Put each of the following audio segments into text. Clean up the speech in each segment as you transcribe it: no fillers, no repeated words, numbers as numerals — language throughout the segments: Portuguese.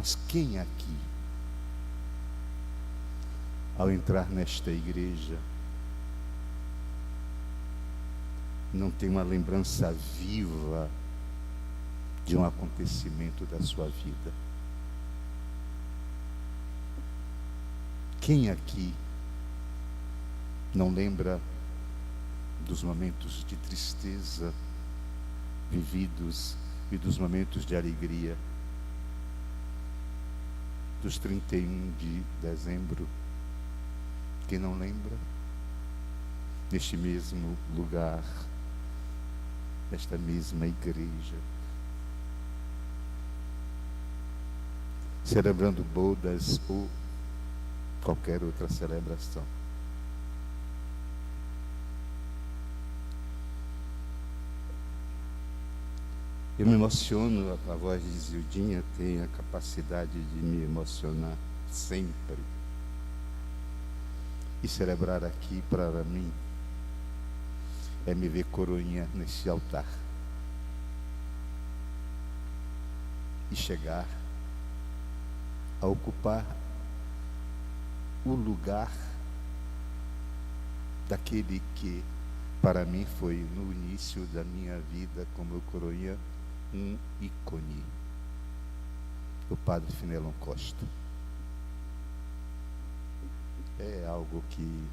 Mas quem aqui, ao entrar nesta igreja, não tem uma lembrança viva de um acontecimento da sua vida? Quem aqui não lembra dos momentos de tristeza vividos e dos momentos de alegria dos 31 de dezembro? Quem não lembra? Neste mesmo lugar, nesta mesma igreja, celebrando bodas ou qualquer outra celebração. Eu me emociono, a voz de Zildinha tem a capacidade de me emocionar sempre. E celebrar aqui, para mim, é me ver coroinha nesse altar. E chegar a ocupar o lugar daquele que, para mim, foi no início da minha vida como coroinha, um ícone, o Padre Fenelon Costa. É algo que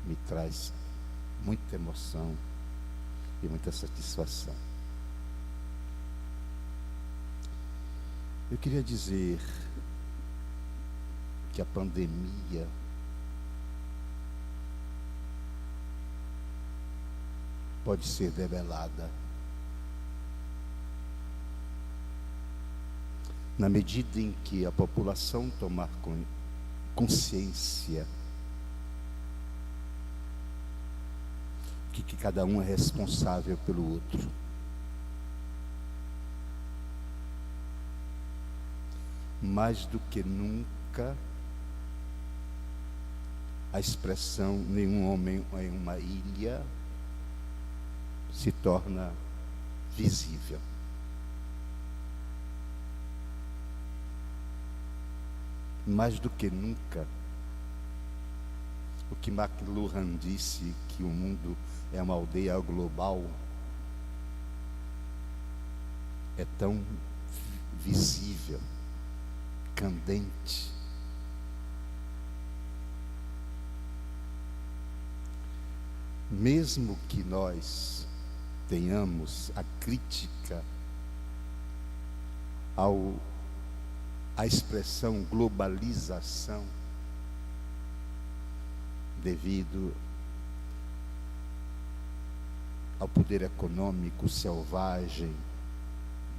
me traz muita emoção e muita satisfação. Eu queria dizer que a pandemia pode ser debelada na medida em que a população tomar consciência que cada um é responsável pelo outro. Mais do que nunca, a expressão nenhum homem é uma ilha se torna visível. Mais do que nunca, o que McLuhan disse, que o mundo é uma aldeia global, é tão visível, candente. Mesmo que nós tenhamos a crítica à expressão globalização, devido ao poder econômico selvagem,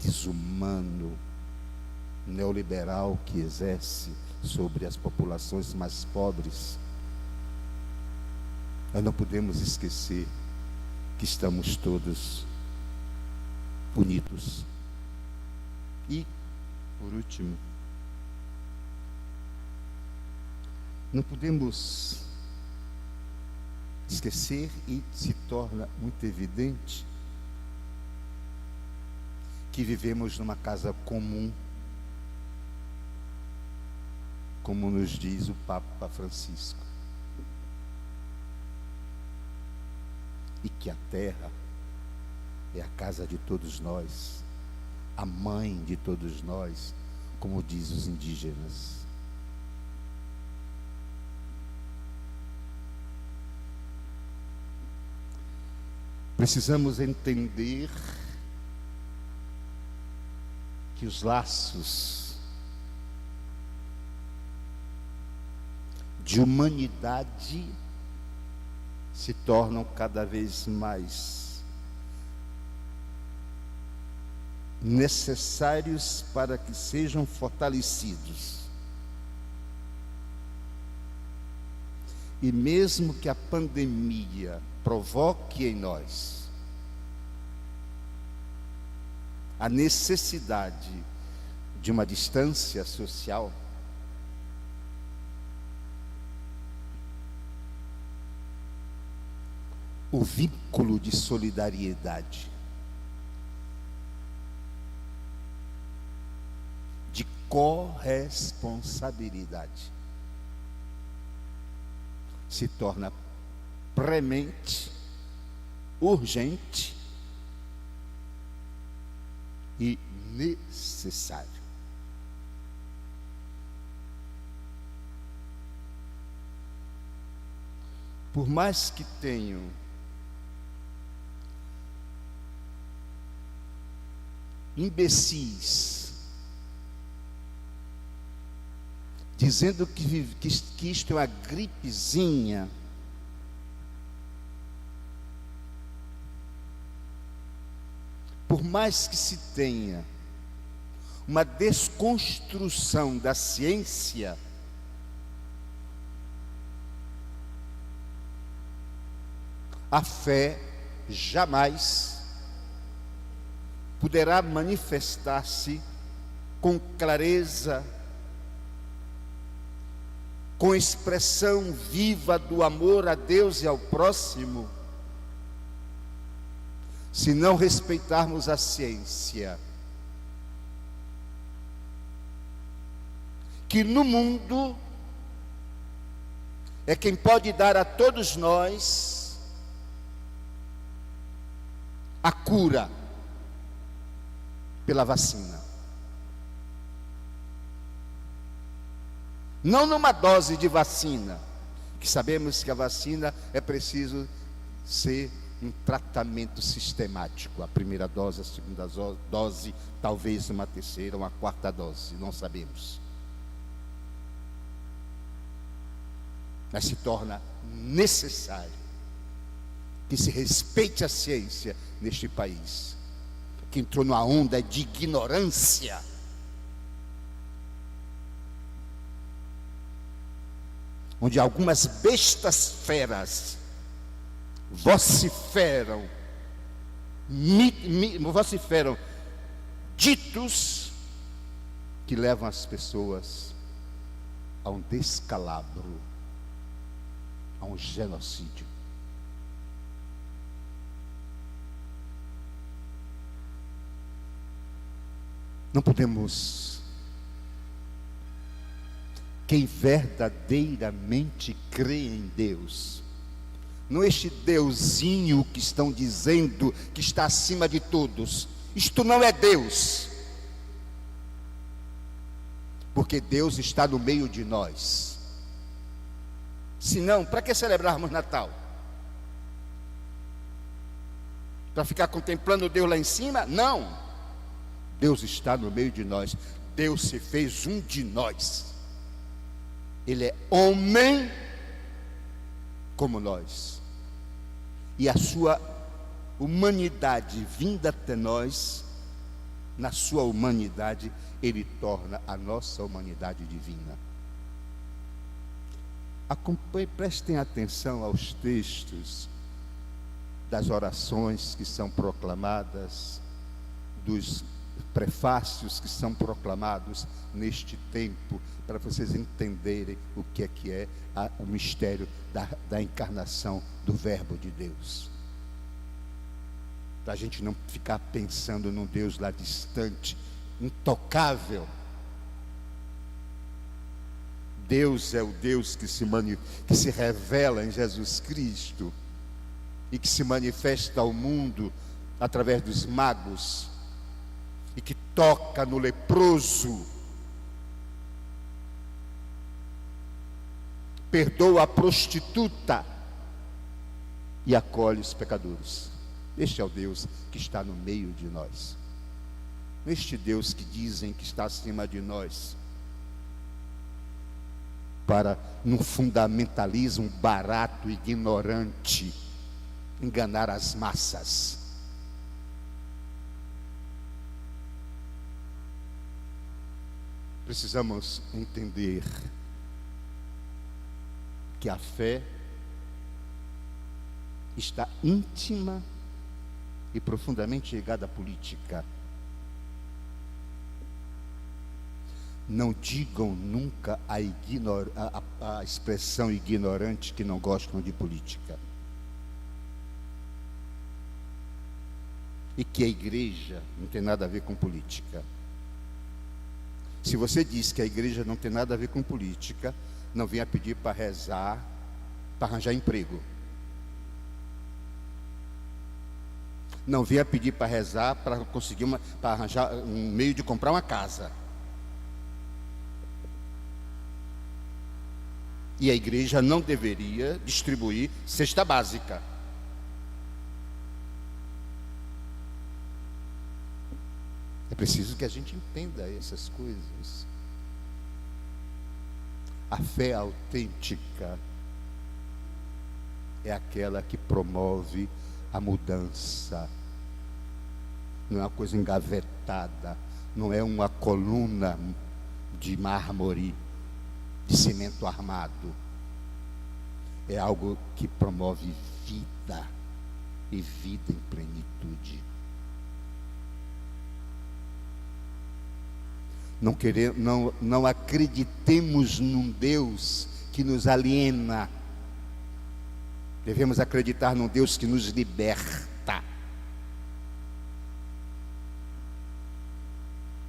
desumano, neoliberal que exerce sobre as populações mais pobres, nós não podemos esquecer que estamos todos unidos. E, por último, não podemos esquecer, e se torna muito evidente, que vivemos numa casa comum, como nos diz o Papa Francisco, e que a terra é a casa de todos nós, a mãe de todos nós, como diz os indígenas. Precisamos entender que os laços de humanidade se tornam cada vez mais necessários para que sejam fortalecidos. E mesmo que a pandemia provoque em nós a necessidade de uma distância social, o vínculo de solidariedade de corresponsabilidade. Se torna premente, urgente e necessário. Por mais que tenham imbecis dizendo que isto é uma gripezinha, por mais que se tenha uma desconstrução da ciência, a fé jamais poderá manifestar-se com clareza, com expressão viva do amor a Deus e ao próximo, se não respeitarmos a ciência, que no mundo é quem pode dar a todos nós a cura pela vacina. Não numa dose de vacina, que sabemos que a vacina é preciso ser um tratamento sistemático. A primeira dose, a segunda dose, talvez uma terceira, uma quarta dose, não sabemos. Mas se torna necessário que se respeite a ciência neste país, que entrou numa onda de ignorância, onde algumas bestas feras vociferam ditos que levam as pessoas a um descalabro, a um genocídio. Não podemos, quem verdadeiramente crê em Deus, não este Deusinho que estão dizendo que está acima de todos, isto não é Deus, porque Deus está no meio de nós. Senão, para que celebrarmos Natal? Para ficar contemplando Deus lá em cima? Não, Deus está no meio de nós. Deus se fez um de nós. Ele é homem como nós, e a sua humanidade vinda até nós, na sua humanidade, Ele torna a nossa humanidade divina. Acompanhe, prestem atenção aos textos das orações que são proclamadas, dos prefácios que são proclamados neste tempo, para vocês entenderem o que é o mistério da encarnação do Verbo de Deus. Para a gente não ficar pensando num Deus lá distante, intocável. Deus é o Deus que se revela em Jesus Cristo e que se manifesta ao mundo através dos magos e que toca no leproso, perdoa a prostituta e acolhe os pecadores. Este é o Deus que está no meio de nós. Este Deus que dizem que está acima de nós, para, num fundamentalismo barato, ignorante, enganar as massas. Precisamos entender que a fé está íntima e profundamente ligada à política. Não digam nunca a expressão ignorante que não gostam de política. E que a igreja não tem nada a ver com política. Se você diz que a igreja não tem nada a ver com política, não venha pedir para rezar, para arranjar emprego. Não venha pedir para rezar para conseguir para arranjar um meio de comprar uma casa. E a igreja não deveria distribuir cesta básica. É preciso que a gente entenda essas coisas. A fé autêntica é aquela que promove a mudança. Não é uma coisa engavetada, não é uma coluna de mármore, de cimento armado. É algo que promove vida, e vida em plenitude. Não acreditemos num Deus que nos aliena. Devemos acreditar num Deus que nos liberta.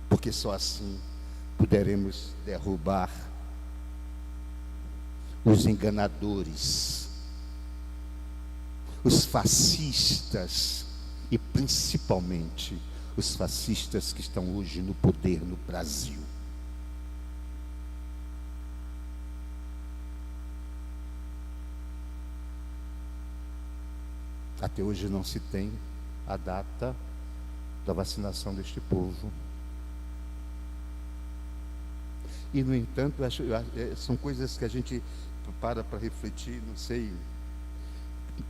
Porque só assim poderemos derrubar os enganadores, os fascistas e principalmente os fascistas que estão hoje no poder no Brasil. Até hoje não se tem a data da vacinação deste povo. E, no entanto, são coisas que a gente para refletir, não sei,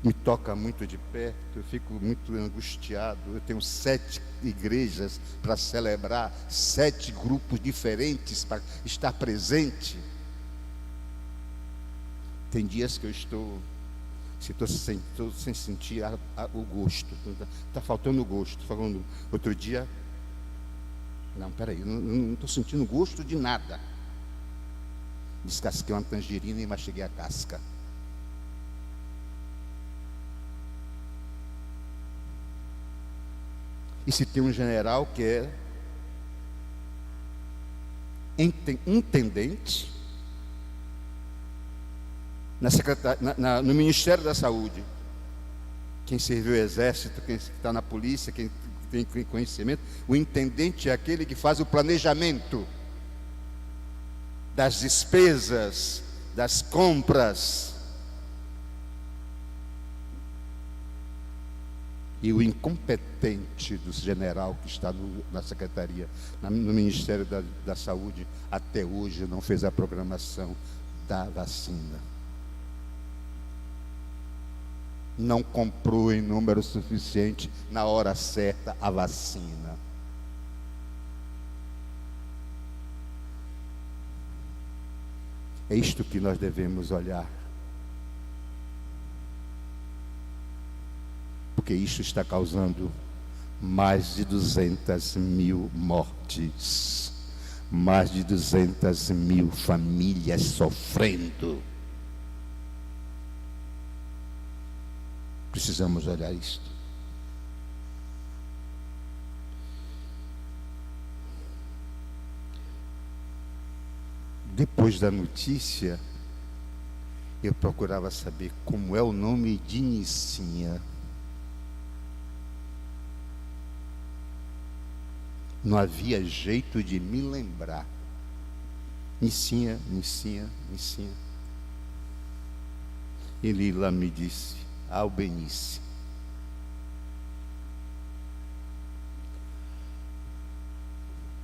me toca muito de perto, eu fico muito angustiado. Eu tenho 7 igrejas para celebrar, 7 grupos diferentes para estar presente. Tem dias que eu estou sem sentir o gosto, está faltando o gosto. Falando outro dia, não, peraí, não estou sentindo gosto de nada. Descasquei uma tangerina e mastiguei a casca. E se tem um general que é intendente no Ministério da Saúde, quem serviu o exército, quem está na polícia, quem tem conhecimento, o intendente é aquele que faz o planejamento das despesas, das compras. E o incompetente do general que está na secretaria, no Ministério da Saúde, até hoje não fez a programação da vacina. Não comprou em número suficiente, na hora certa, a vacina. É isto que nós devemos olhar. Porque isso está causando mais de 200.000 mortes, mais de 200.000 famílias sofrendo. Precisamos olhar isto. Depois da notícia, eu procurava saber como é o nome de Nicinha. Não havia jeito de me lembrar. Nicinha. E Lila me disse, Albenice.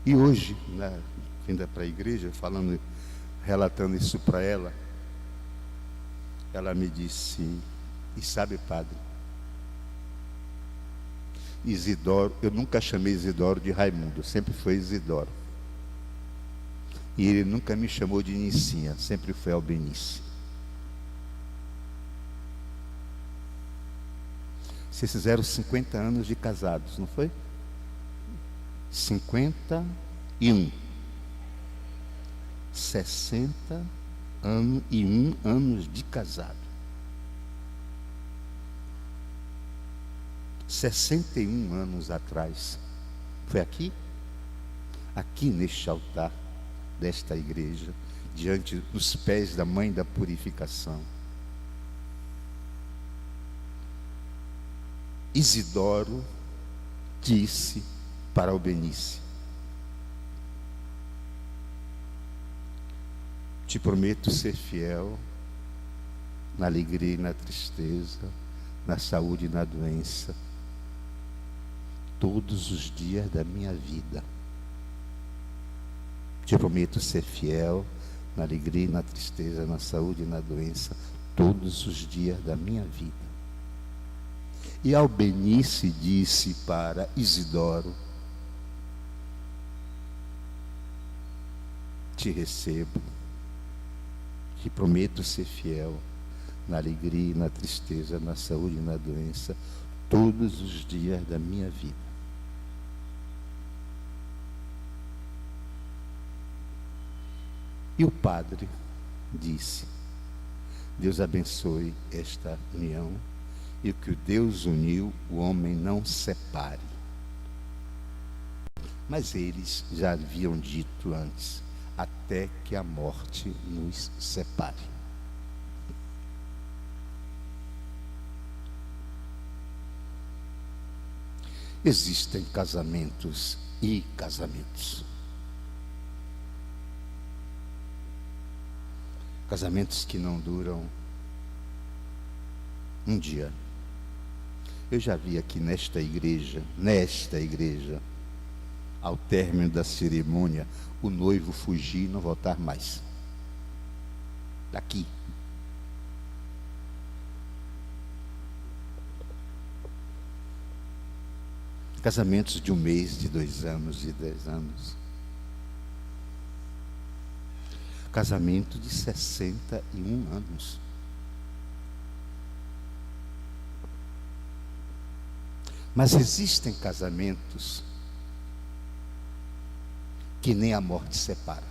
E hoje, vinda para a igreja, relatando isso para ela, ela me disse, e sabe, padre, Isidoro, eu nunca chamei Isidoro de Raimundo, sempre foi Isidoro. E ele nunca me chamou de Nicinha, sempre foi Albenice. Vocês fizeram 50 anos de casados, não foi? 51. 61 anos de casado. 61 anos atrás, foi aqui neste altar, desta igreja, diante dos pés da Mãe da Purificação. Isidoro disse para Albenice: te prometo ser fiel na alegria e na tristeza, na saúde e na doença, todos os dias da minha vida. Te prometo ser fiel na alegria e na tristeza, na saúde e na doença, todos os dias da minha vida. E Albenice disse para Isidoro: te recebo, te prometo ser fiel na alegria e na tristeza, na saúde e na doença, todos os dias da minha vida. E o padre disse: Deus abençoe esta união, e o que Deus uniu, o homem não separe. Mas eles já haviam dito antes: até que a morte nos separe. Existem casamentos e casamentos. Casamentos que não duram um dia. Eu já vi aqui nesta igreja, ao término da cerimônia, o noivo fugir e não voltar mais. Daqui. Casamentos de 1 mês, de 2 anos, de 10 anos. Casamento de 61 anos. Mas existem casamentos que nem a morte separa.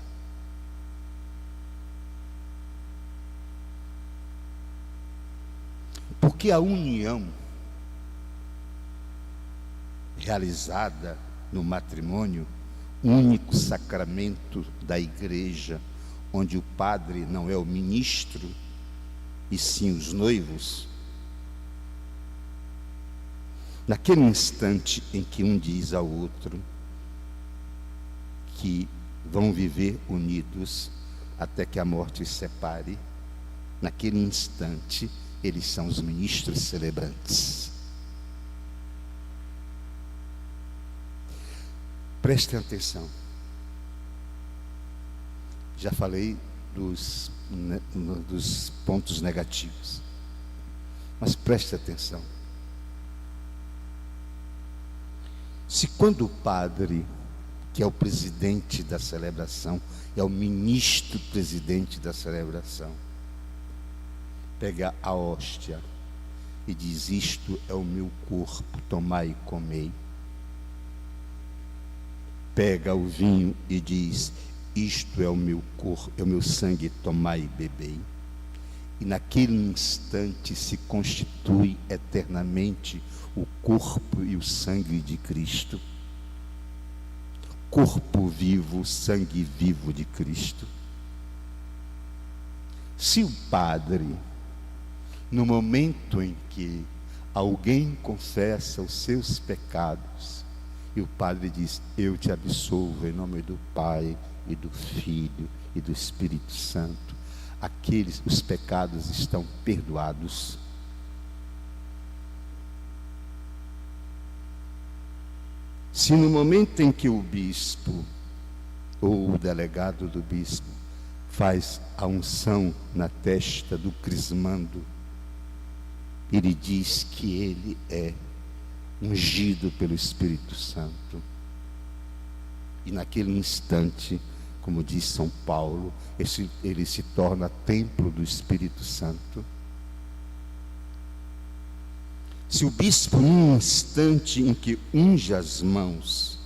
Porque a união realizada no matrimônio, único sacramento da igreja, onde o padre não é o ministro, e sim os noivos, naquele instante em que um diz ao outro que vão viver unidos até que a morte os separe, naquele instante eles são os ministros celebrantes. Prestem atenção. Já falei dos pontos negativos, mas preste atenção. Se quando o padre, que é o presidente da celebração, é o ministro presidente da celebração, pega a hóstia e diz: isto é o meu corpo, tomai e comei. Pega o vinho e diz: isto é o meu corpo, é o meu sangue, tomai e bebei. E naquele instante se constitui eternamente o corpo e o sangue de Cristo. Corpo vivo, sangue vivo de Cristo. Se o padre, no momento em que alguém confessa os seus pecados, e o padre diz: eu te absolvo em nome do Pai e do Filho e do Espírito Santo, os pecados estão perdoados. Se no momento em que o bispo ou o delegado do bispo faz a unção na testa do crismando, ele diz que ele é ungido pelo Espírito Santo, e naquele instante, como diz São Paulo, ele se torna templo do Espírito Santo. Se o bispo, num instante em que unge as mãos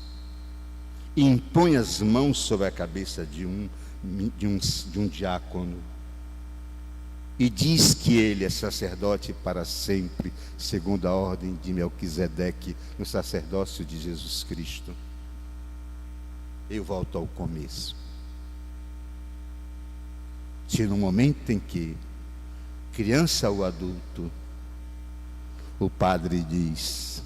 e impõe as mãos sobre a cabeça de um diácono e diz que ele é sacerdote para sempre, segundo a ordem de Melquisedeque, no sacerdócio de Jesus Cristo, eu volto ao começo. Se no momento em que criança ou adulto, o padre diz: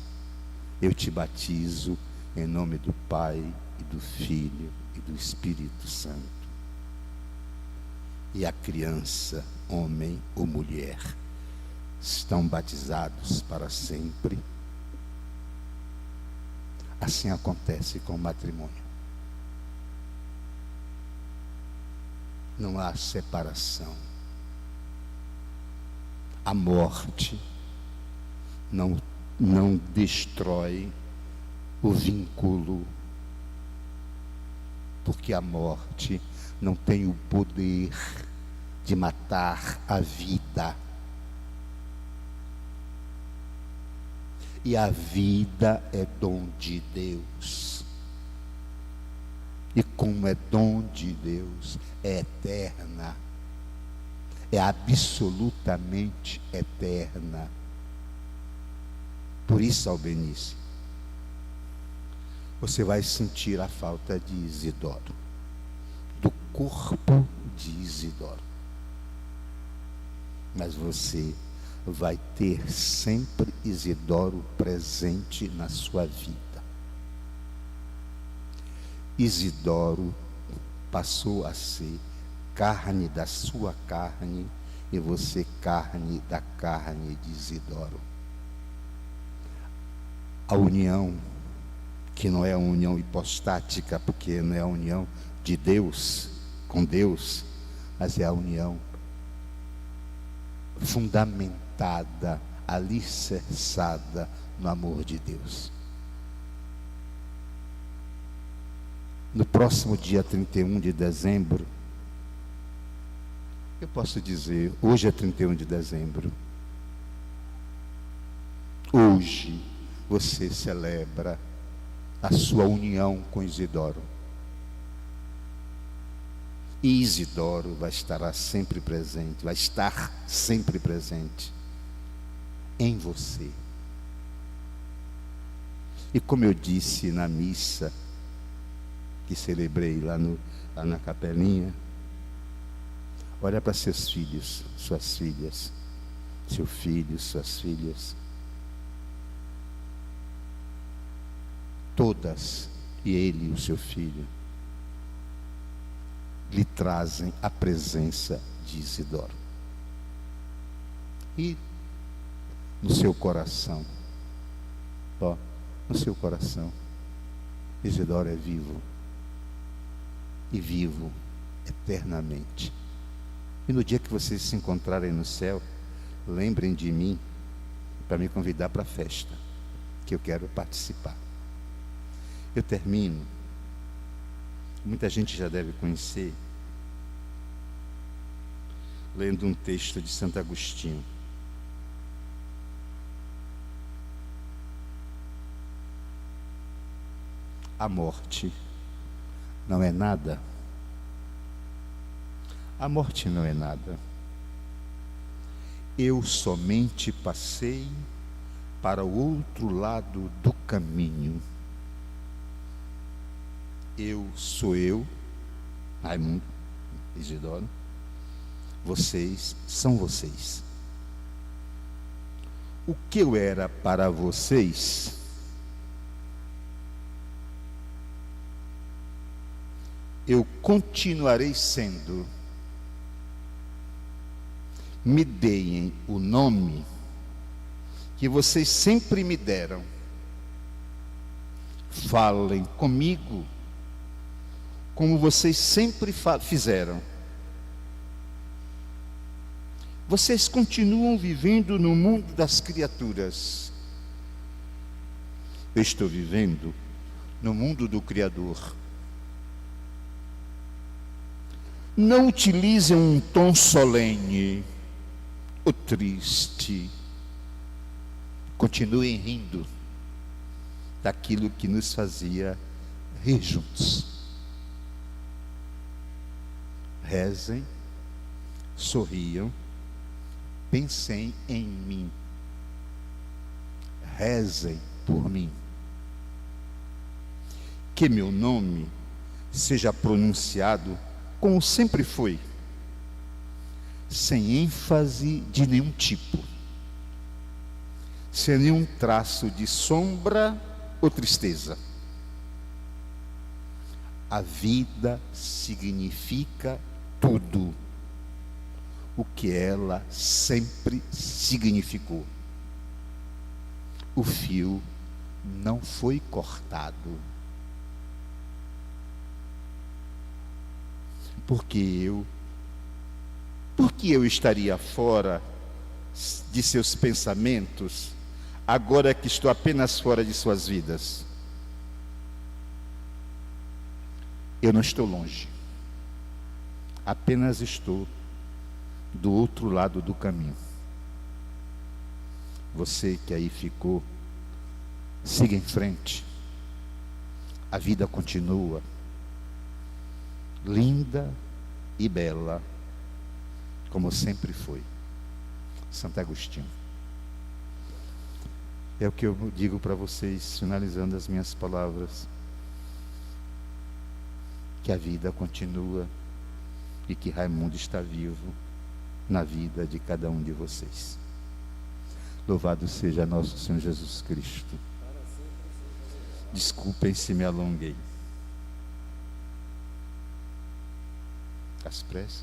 eu te batizo em nome do Pai e do Filho e do Espírito Santo. E a criança, homem ou mulher, estão batizados para sempre. Assim acontece com o matrimônio. Não há separação. A morte não destrói o vínculo, porque a morte não tem o poder de matar a vida. E a vida é dom de Deus. E como é dom de Deus, é eterna. É absolutamente eterna. Por isso, Albenice, você vai sentir a falta de Isidoro, do corpo de Isidoro. Mas você vai ter sempre Isidoro presente na sua vida. Isidoro passou a ser carne da sua carne e você carne da carne de Isidoro. A união, que não é a união hipostática, porque não é a união de Deus com Deus, mas é a união fundamentada, alicerçada no amor de Deus. No próximo dia 31 de dezembro, eu posso dizer, hoje é 31 de dezembro, hoje você celebra a sua união com Isidoro. E Isidoro vai estar sempre presente em você. E como eu disse na missa que celebrei lá na capelinha, olha para seus filhos, suas filhas, seu filho, suas filhas, todas, e ele, o seu filho, lhe trazem a presença de Isidoro. E no seu coração, no seu coração, Isidoro é vivo, e vivo eternamente. E no dia que vocês se encontrarem no céu, lembrem de mim para me convidar para a festa, que eu quero participar. Eu termino, muita gente já deve conhecer, lendo um texto de Santo Agostinho. A morte não é nada. A morte não é nada. Eu somente passei para o outro lado do caminho. Eu sou eu, Raimundo, Isidoro. Vocês são vocês. O que eu era para vocês, eu continuarei sendo. Me deem o nome que vocês sempre me deram. Falem comigo como vocês sempre fizeram. Vocês continuam vivendo no mundo das criaturas. Eu estou vivendo no mundo do Criador. Não utilizem um tom solene ou triste. Continuem rindo daquilo que nos fazia rir juntos. Rezem, sorriam, pensem em mim. Rezem por mim. Que meu nome seja pronunciado como sempre foi, sem ênfase de nenhum tipo, sem nenhum traço de sombra ou tristeza. A vida significa tudo o que ela sempre significou. O fio não foi cortado. Porque eu estaria fora de seus pensamentos, agora que estou apenas fora de suas vidas? Eu não estou longe, apenas estou do outro lado do caminho. Você que aí ficou, siga em frente. A vida continua, linda e bela, como sempre foi. Santo Agostinho. É o que eu digo para vocês, finalizando as minhas palavras. Que a vida continua e que Raimundo está vivo na vida de cada um de vocês. Louvado seja nosso Senhor Jesus Cristo. Desculpem se me alonguei. As pressas.